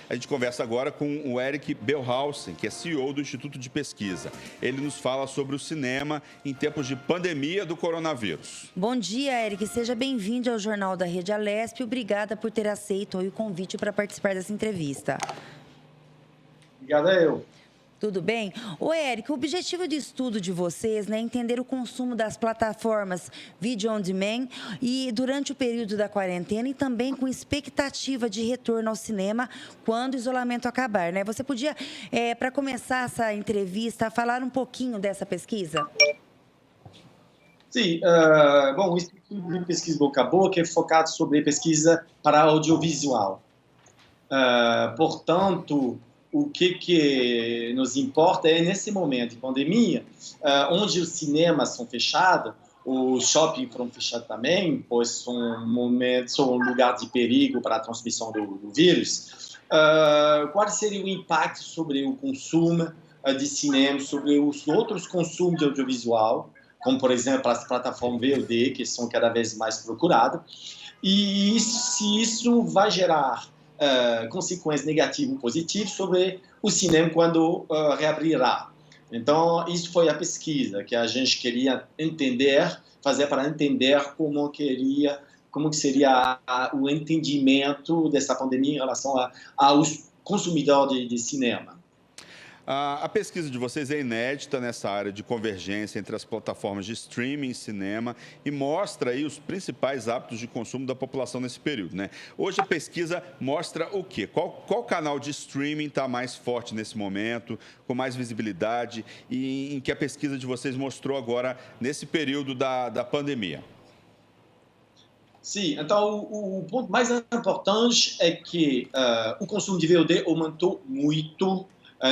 A gente conversa agora com o Eric Belhausen, que é CEO do Instituto de Pesquisa. Ele nos fala sobre o cinema em tempos de pandemia do coronavírus. Bom dia, Eric. Seja bem-vindo ao Jornal da Rede Alesp. Obrigada por ter aceito o convite para participar dessa entrevista. Obrigado a eu. Tudo bem? Ô, Eric, o objetivo de estudo de vocês é entender o consumo das plataformas Video On Demand e durante o período da quarentena e também com expectativa de retorno ao cinema quando o isolamento acabar, né? Você podia, para começar essa entrevista, falar um pouquinho dessa pesquisa? Sim, bom, o Instituto de Pesquisa Boca a Boca é focado sobre pesquisa para audiovisual. Portanto, o que nos importa é, nesse momento de pandemia, onde os cinemas são fechados, os shoppings foram fechados também, pois são um lugar de perigo para a transmissão do vírus. Qual seria o impacto sobre o consumo de cinema, sobre os outros consumos de audiovisual, como, por exemplo, as plataformas VOD, que são cada vez mais procuradas, e se isso vai gerar consequências negativas ou positivas sobre o cinema quando reabrirá. Então, isso foi a pesquisa que a gente queria entender, fazer para entender como que seria o entendimento dessa pandemia em relação aos consumidores de cinema. A pesquisa de vocês é inédita nessa área de convergência entre as plataformas de streaming e cinema e mostra aí os principais hábitos de consumo da população nesse período, né? Hoje a pesquisa mostra o quê? Qual canal de streaming está mais forte nesse momento, com mais visibilidade e em que a pesquisa de vocês mostrou agora nesse período da pandemia? Sim, então o ponto mais importante é que o consumo de VOD aumentou muito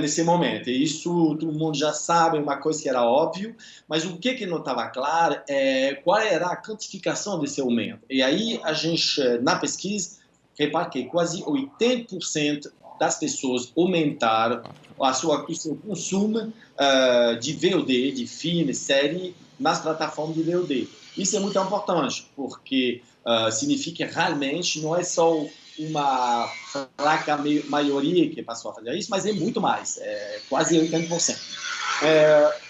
nesse momento. E isso todo mundo já sabe, uma coisa que era óbvio, mas o que não estava claro é qual era a quantificação desse aumento. E aí a gente, na pesquisa, repara que quase 80% das pessoas aumentaram o seu consumo de VOD, de filme, série, nas plataformas de VOD. Isso é muito importante, porque significa que realmente não é só uma fraca maioria que passou a fazer isso, mas é muito mais, quase 80%.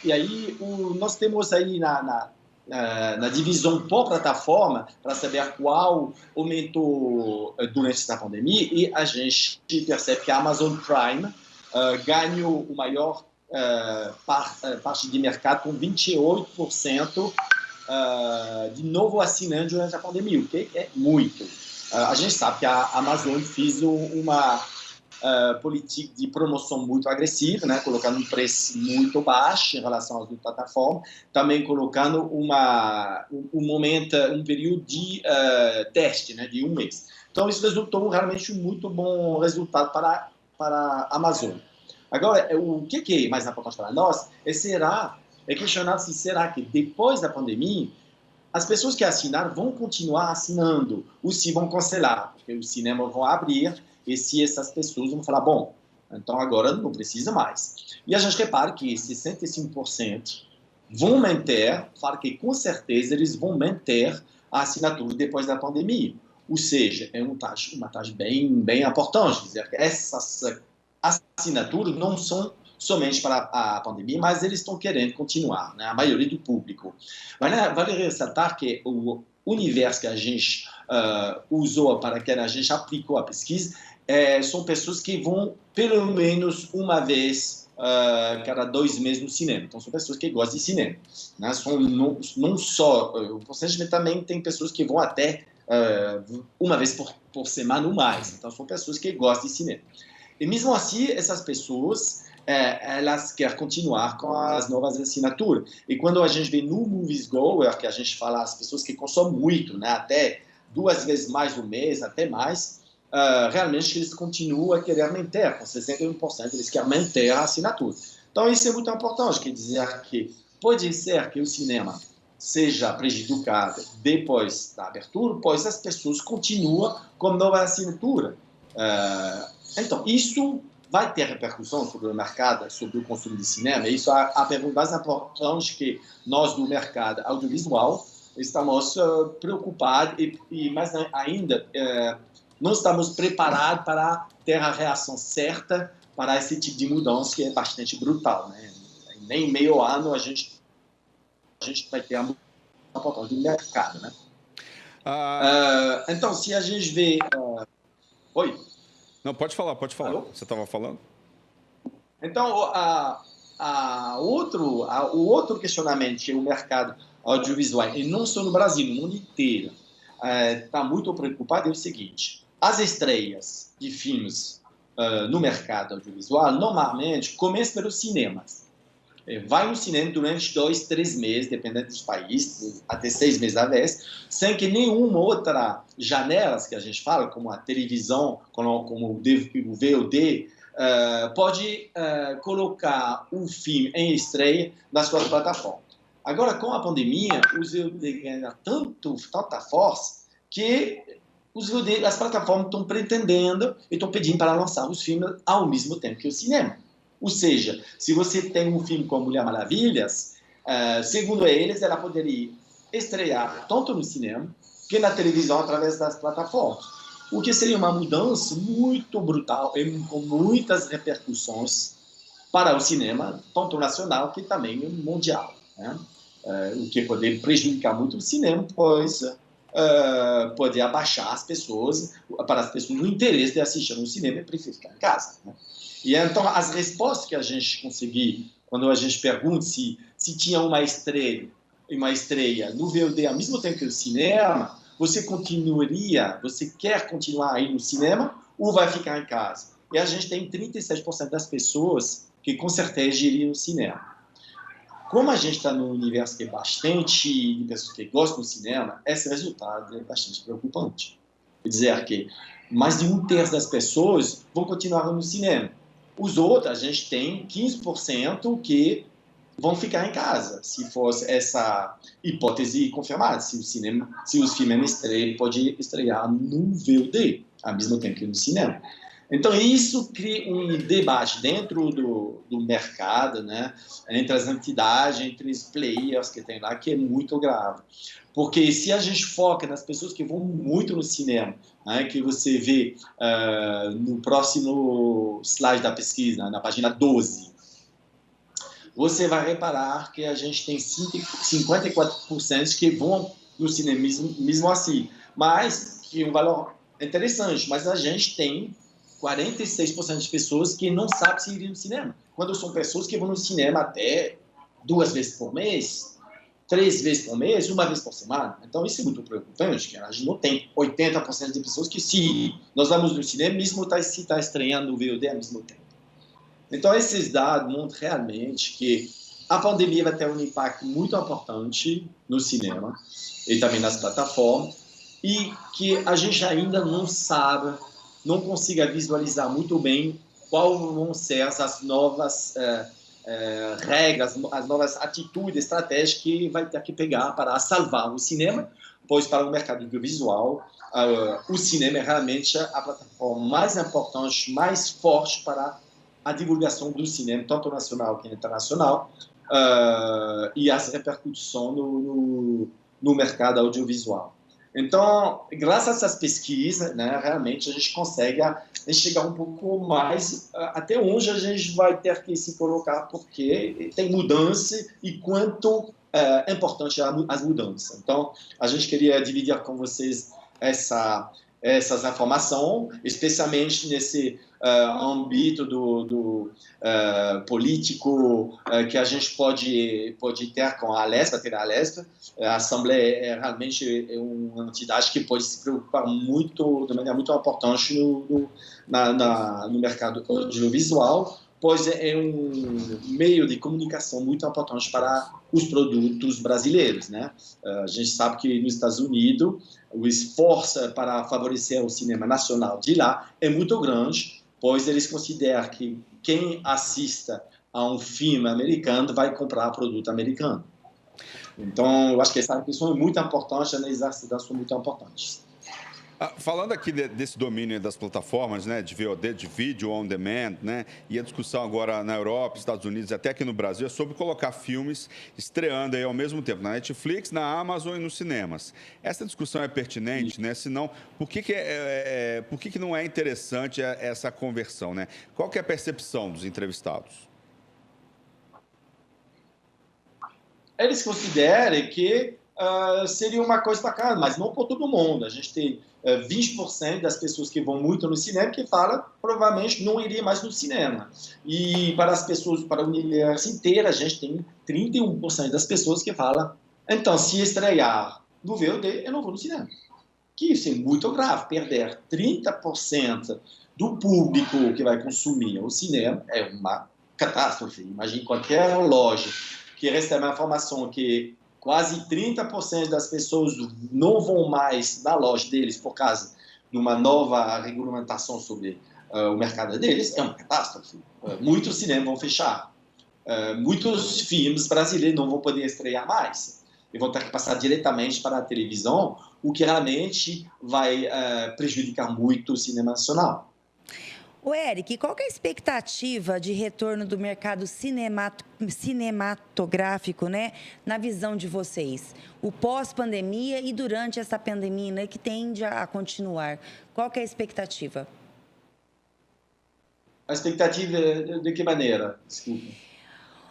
E aí nós temos aí na divisão por plataforma para saber qual aumentou durante essa pandemia, e a gente percebe que a Amazon Prime ganhou o maior parte de mercado com 28% de novo assinante durante a pandemia, o que é muito. A gente sabe que a Amazon fez uma política de promoção muito agressiva, né, colocando um preço muito baixo em relação às outras plataformas, também colocando um período de teste, né, de um mês. Então, isso resultou realmente um muito bom resultado para a Amazon. Agora, o que é mais importante para nós é questionar se será que depois da pandemia as pessoas que assinaram vão continuar assinando ou se vão cancelar, porque os cinemas vão abrir e se essas pessoas vão falar, bom, então agora não precisa mais. E a gente repara que 65% vão manter, claro que com certeza eles vão manter a assinatura depois da pandemia. Ou seja, é uma taxa bem importante, dizer que essas assinaturas não são somente para a pandemia, mas eles estão querendo continuar, né? A maioria do público. Mas vale ressaltar que o universo que a gente usou para que a gente aplicou a pesquisa são pessoas que vão pelo menos uma vez cada 2 meses no cinema. Então, são pessoas que gostam de cinema, né? Não só o porcentagem, também tem pessoas que vão até uma vez por semana ou mais. Então, são pessoas que gostam de cinema. E mesmo assim, essas pessoas elas querem continuar com as novas assinaturas. E quando a gente vê no Movies Goer, que a gente fala as pessoas que consomem muito, né, até 2 vezes mais no mês, até mais, realmente eles continuam a querer manter, com 61% eles querem manter a assinatura. Então isso é muito importante, quer dizer que pode ser que o cinema seja prejudicado depois da abertura, pois as pessoas continuam com nova assinatura. Então, isso vai ter repercussão sobre o mercado, sobre o consumo de cinema. Isso é a pergunta mais importante que nós, do mercado audiovisual, estamos preocupados e mais ainda, não estamos preparados para ter a reação certa para esse tipo de mudança que é bastante brutal, né? Nem meio ano a gente vai ter a mudança do mercado, né? Então, se a gente vê... Oi? Não, pode falar. Alô? Você estava falando? Então, o outro questionamento que o mercado audiovisual, e não só no Brasil, no mundo inteiro, está muito preocupado é o seguinte: as estreias de filmes no mercado audiovisual normalmente começam pelos cinemas. Vai no cinema durante 2, 3 meses, dependendo dos países, até 6 meses à vez, sem que nenhuma outra janela, que a gente fala, como a televisão, como o VOD, pode colocar um filme em estreia nas suas plataformas. Agora, com a pandemia, os VOD ganham tanta força que as plataformas estão pretendendo e estão pedindo para lançar os filmes ao mesmo tempo que o cinema. Ou seja, se você tem um filme como Mulher Maravilhas, segundo eles, ela poderia estrear tanto no cinema que na televisão através das plataformas. O que seria uma mudança muito brutal e com muitas repercussões para o cinema, tanto nacional que também mundial, né? O que pode prejudicar muito o cinema, pois pode abaixar as pessoas, para as pessoas o interesse de assistir no cinema e preferir ficar em casa, né? E então, as respostas que a gente conseguiu, quando a gente pergunta se tinha uma estreia no VOD ao mesmo tempo que o cinema, você quer continuar aí no cinema ou vai ficar em casa? E a gente tem 37% das pessoas que com certeza iriam no cinema. Como a gente está num universo que é bastante de pessoas que gostam do cinema, esse resultado é bastante preocupante. Quer dizer que mais de 1/3 das pessoas vão continuar no cinema. Os outros, a gente tem 15% que vão ficar em casa, se fosse essa hipótese confirmada, se os filmes pode estrear no VOD, ao mesmo tempo que no cinema. Então, isso cria um debate dentro do mercado, né, entre as entidades, entre os players que tem lá, que é muito grave. Porque se a gente foca nas pessoas que vão muito no cinema, né, que você vê no próximo slide da pesquisa, na página 12, você vai reparar que a gente tem 54% que vão no cinema mesmo assim. Mas, que é um valor interessante, mas a gente tem 46% de pessoas que não sabem se iriam no cinema. Quando são pessoas que vão no cinema até 2 vezes por mês, 3 vezes por mês, 1 vez por semana. Então, isso é muito preocupante, que a gente não tem 80% de pessoas que se nós vamos no cinema, mesmo se está estreando o VOD ao mesmo tempo. Então, esses dados mostram realmente que a pandemia vai ter um impacto muito importante no cinema e também nas plataformas, e que a gente ainda não sabe, não consiga visualizar muito bem quais vão ser as novas regras, as novas atitudes, estratégias que vai ter que pegar para salvar o cinema, pois para o mercado audiovisual, o cinema é realmente a plataforma mais importante, mais forte para a divulgação do cinema, tanto nacional como internacional, e as repercussões no mercado audiovisual. Então, graças a essas pesquisas, né, realmente a gente consegue chegar um pouco mais até onde a gente vai ter que se colocar, porque tem mudança e quanto é importante as mudanças. Então, a gente queria dividir com vocês essas informações, especialmente nesse âmbito do político que a gente pode ter com a Alesp, a Assembleia é realmente uma entidade que pode se preocupar muito, de maneira muito importante no mercado audiovisual, pois é um meio de comunicação muito importante para os produtos brasileiros, né? A gente sabe que nos Estados Unidos o esforço para favorecer o cinema nacional de lá é muito grande, pois eles consideram que quem assista a um filme americano vai comprar produto americano. Então, eu acho que essa questão é muito importante, analisar essas dados são muito importantes. Falando aqui desse domínio das plataformas, né, de VOD, de vídeo on demand, né, e a discussão agora na Europa, Estados Unidos e até aqui no Brasil é sobre colocar filmes estreando aí ao mesmo tempo na Netflix, na Amazon e nos cinemas. Essa discussão é pertinente, né? Senão, por que não é interessante essa conversão, né? Qual que é a percepção dos entrevistados? Eles consideram que seria uma coisa bacana, mas não por todo mundo. A gente tem 20% das pessoas que vão muito no cinema que falam provavelmente não iria mais no cinema. E para as pessoas, para o universo inteiro, a gente tem 31% das pessoas que falam então, se estrear no VOD, eu não vou no cinema. Que isso é muito grave. Perder 30% do público que vai consumir o cinema é uma catástrofe. Imagine qualquer loja que recebe a informação que quase 30% das pessoas não vão mais na loja deles por causa de uma nova regulamentação sobre o mercado deles, é uma catástrofe. Muitos cinemas vão fechar. Muitos filmes brasileiros não vão poder estrear mais. E vão ter que passar diretamente para a televisão, o que realmente vai prejudicar muito o cinema nacional. O Eric, qual que é a expectativa de retorno do mercado cinematográfico, né, na visão de vocês? O pós-pandemia e durante essa pandemia, né, que tende a continuar. Qual que é a expectativa? A expectativa de que maneira? Desculpa.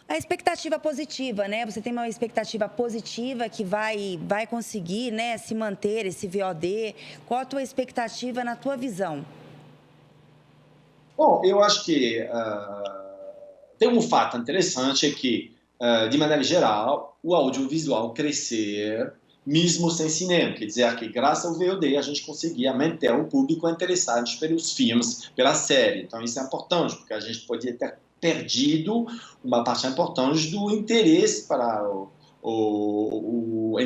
A expectativa positiva, né? Você tem uma expectativa positiva que vai conseguir, né, se manter esse VOD. Qual a tua expectativa na tua visão? Bom, eu acho que tem um fato interessante é que, de maneira geral, o audiovisual crescer mesmo sem cinema. Quer dizer que, graças ao VOD, a gente conseguia manter o público interessado pelos filmes, pela série. Então, isso é importante, porque a gente podia ter perdido uma parte importante do interesse para o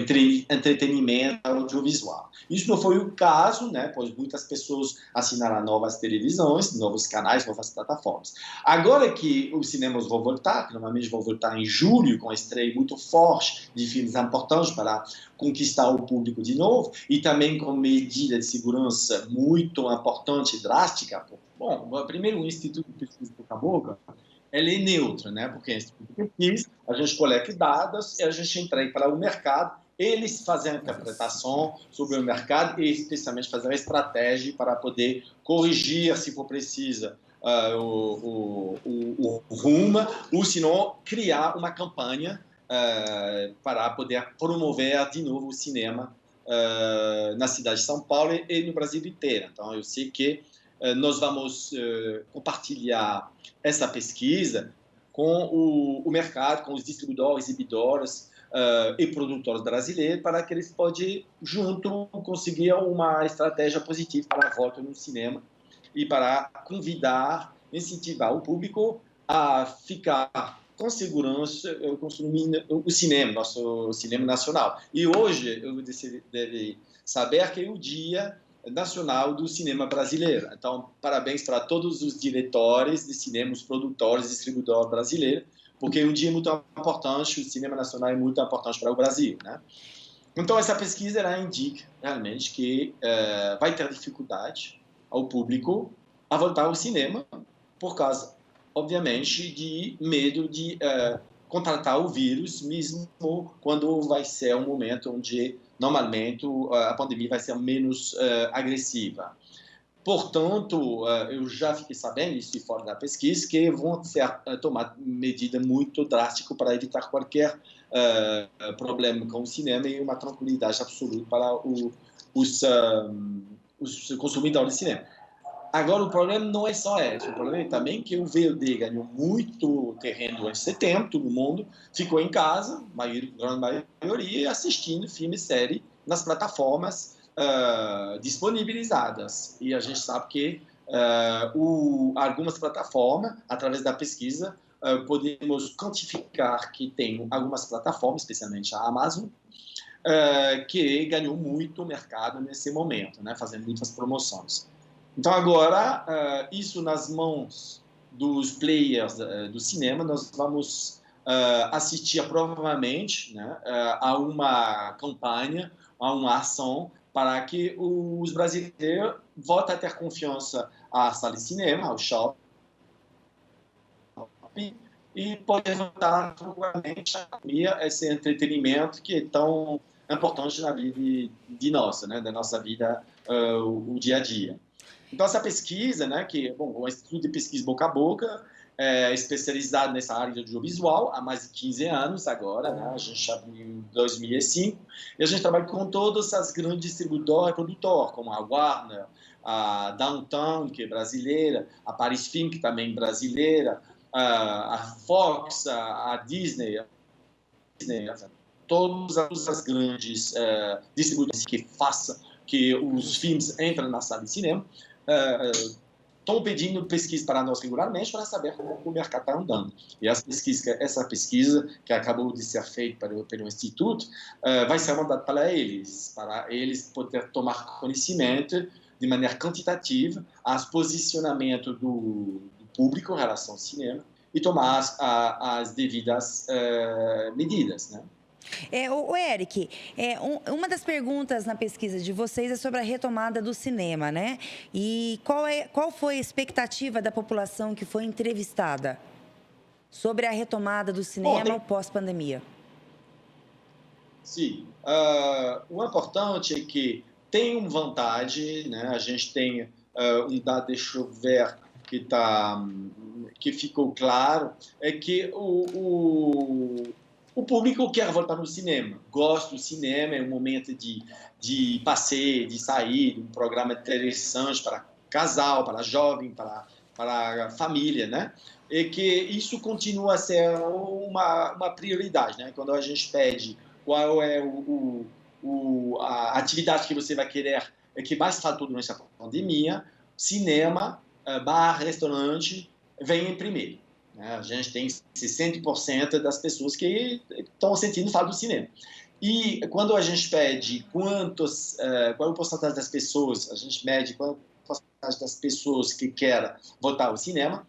entretenimento audiovisual. Isso não foi o caso, né, pois muitas pessoas assinaram novas televisões, novos canais, novas plataformas. Agora que os cinemas vão voltar, que normalmente vão voltar em julho, com a estreia muito forte de filmes importantes para conquistar o público de novo, e também com medida de segurança muito importante e drástica. Bom, primeiro o Instituto de Pesquisa do Caboclo, ele é neutro, né? Porque a gente coleta dados e a gente entrega para o mercado, eles fazem a interpretação sobre o mercado e especialmente fazem a estratégia para poder corrigir, se for preciso, o rumo, ou se não, criar uma campanha para poder promover de novo o cinema na cidade de São Paulo e no Brasil inteiro. Então, eu sei que nós vamos compartilhar essa pesquisa com o mercado, com os distribuidores, exibidores e produtores brasileiros, para que eles possam, junto, conseguir uma estratégia positiva para a volta no cinema e para convidar, incentivar o público a ficar com segurança consumindo o cinema, nosso cinema nacional. E hoje, eu deve saber que é o Dia Nacional do Cinema Brasileiro. Então, parabéns para todos os diretores de cinema, os produtores, distribuidores brasileiros, porque é um dia muito importante, o cinema nacional é muito importante para o Brasil, né? Então, essa pesquisa ela indica realmente que vai ter dificuldade ao público a voltar ao cinema por causa, obviamente, de medo de contratar o vírus, mesmo quando vai ser um momento onde normalmente a pandemia vai ser menos agressiva. Portanto, eu já fiquei sabendo, isso fora da pesquisa, que vão ser tomar medidas muito drásticas para evitar qualquer problema com o cinema e uma tranquilidade absoluta para os consumidores de cinema. Agora, o problema não é só esse, o problema é também que o VOD ganhou muito terreno em setembro, todo mundo ficou em casa, grande maioria, assistindo filme e série nas plataformas disponibilizadas. E a gente sabe que algumas plataformas, através da pesquisa, podemos quantificar que tem algumas plataformas, especialmente a Amazon, que ganhou muito mercado nesse momento, né, fazendo muitas promoções. Então, agora, isso nas mãos dos players do cinema, nós vamos assistir provavelmente, né, a uma campanha, a uma ação para que os brasileiros voltem a ter confiança à sala de cinema, ao shopping, e poder voltar tranquilamente a comer esse entretenimento que é tão importante na vida de nossa, né, da nossa vida, o dia a dia. Então, essa pesquisa, né, que bom, o Instituto de Pesquisa Boca a Boca é especializado nessa área de audiovisual há mais de 15 anos agora, né, a gente abriu em 2005, e a gente trabalha com todas as grandes distribuidoras e produtoras, como a Warner, a Downtown, que é brasileira, a Paris Film, que também é brasileira, a Fox, a Disney, todas as grandes distribuidoras que façam que os filmes entrem na sala de cinema, estão pedindo pesquisa para nós regularmente para saber como o mercado está andando. E essa pesquisa que acabou de ser feita pelo Instituto vai ser mandada para eles poderem tomar conhecimento de maneira quantitativa as posicionamentos do público em relação ao cinema e tomar as devidas medidas, né? O Eric, uma das perguntas na pesquisa de vocês é sobre a retomada do cinema, né? E qual foi a expectativa da população que foi entrevistada sobre a retomada do cinema pós-pandemia? Sim. O importante é que tem uma vantagem, né? A gente tem um dado, deixa eu ver, que ficou claro, é que o público quer voltar no cinema, gosta do cinema, é um momento de passeio, de sair, de um programa interessante para casal, para jovem, para a família, né? E que isso continua a ser uma prioridade, né? Quando a gente pede qual é a atividade que você vai querer, que mais faltou durante a pandemia, cinema, bar, restaurante, vem em primeiro. A gente tem 60% das pessoas que estão sentindo falta do cinema. E quando a gente pede qual é o porcentagem das pessoas, a gente mede qual é o porcentagem das pessoas que querem voltar ao cinema,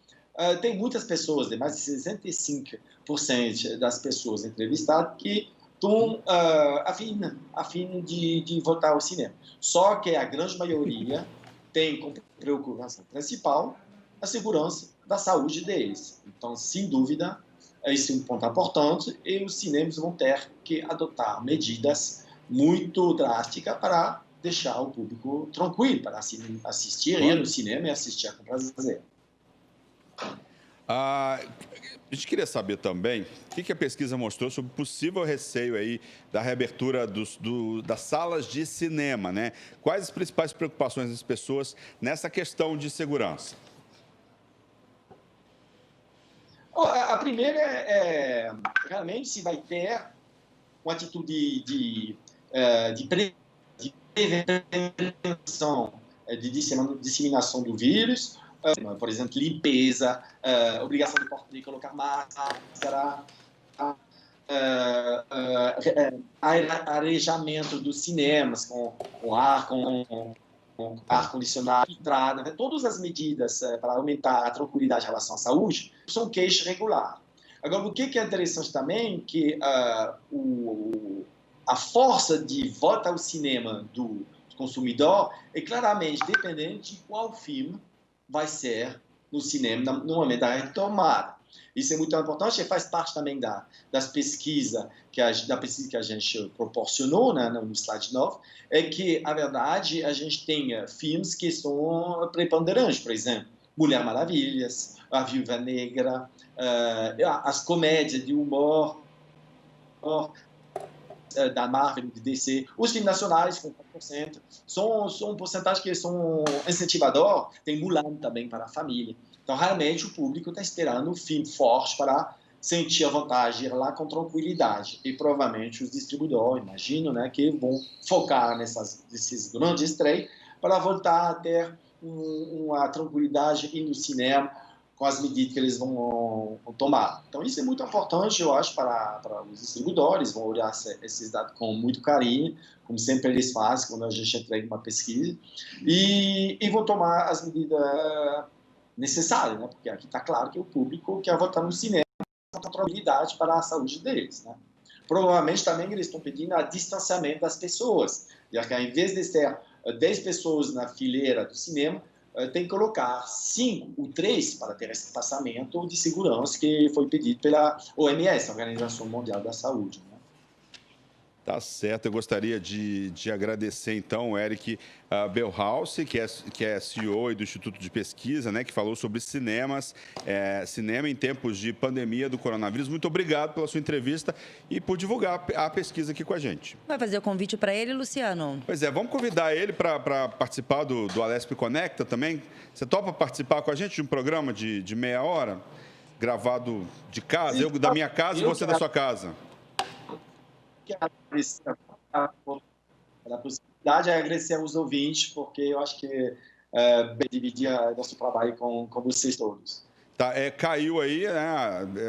tem muitas pessoas, mais de 65% das pessoas entrevistadas que estão afim de voltar ao cinema. Só que a grande maioria tem como preocupação principal a segurança da saúde deles. Então, sem dúvida, esse é um ponto importante e os cinemas vão ter que adotar medidas muito drásticas para deixar o público tranquilo, para assistir, ir no cinema e assistir com prazer. A gente queria saber também o que a pesquisa mostrou sobre o possível receio aí da reabertura das salas de cinema, né? Quais as principais preocupações das pessoas nessa questão de segurança? A primeira é realmente se vai ter uma atitude de prevenção, de disseminação do vírus, por exemplo, limpeza, obrigação de colocar máscara, arejamento dos cinemas com ar-condicionado, entrada, né? Todas as medidas para aumentar a tranquilidade em relação à saúde são queixa regular. Agora, o que é interessante também que a força de volta ao cinema do consumidor é claramente dependente de qual filme vai ser no cinema no momento da retomada. Isso é muito importante e faz parte também das pesquisas que a gente proporcionou, né, no slide 9, é que, na verdade, a gente tem filmes que são preponderantes, por exemplo, Mulher Maravilhas, A Viúva Negra, as comédias de humor da Marvel, de DC, os filmes nacionais com 4%, são porcentagens que são incentivador, tem Mulan também para a família. Então, realmente, o público está esperando um filme forte para sentir a vontade de ir lá com tranquilidade. E, provavelmente, os distribuidores, imagino, né, que vão focar nesses grandes estreias para voltar a ter uma tranquilidade ir no cinema com as medidas que eles vão tomar. Então, isso é muito importante, eu acho, para os distribuidores. Vão olhar esses dados com muito carinho, como sempre eles fazem quando a gente entrega uma pesquisa, e vão tomar as medidas necessárias, né? Porque aqui está claro que o público quer votar no cinema com tranquilidade para a saúde deles, né? Provavelmente também eles estão pedindo a distanciamento das pessoas. Já que ao invés de ter 10 pessoas na fileira do cinema, tem que colocar 5 ou 3 para ter esse espaçamento de segurança que foi pedido pela OMS, Organização Mundial da Saúde. Né? Tá certo, eu gostaria de agradecer então o Eric Belhaus, que é CEO aí do Instituto de Pesquisa, né, que falou sobre cinema em tempos de pandemia do coronavírus. Muito obrigado pela sua entrevista e por divulgar a pesquisa aqui com a gente. Vai fazer o convite para ele, Luciano? Pois é, vamos convidar ele para participar do Alesp Conecta também. Você topa participar com a gente de um programa de meia hora, gravado de casa, eu da minha casa e você da sua casa? Quero agradecer pela possibilidade, agradecer aos ouvintes, porque eu acho que dividir nosso trabalho com vocês todos. Tá, caiu aí, né?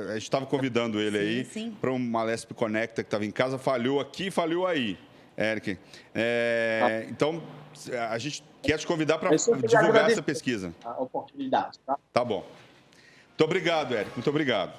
A gente estava convidando ele aí para uma Alesp Conecta que estava em casa, falhou aqui, falhou aí, Eric. Então, a gente quer te convidar para divulgar essa pesquisa. A oportunidade, tá? Tá bom. Muito obrigado, Eric. Muito obrigado.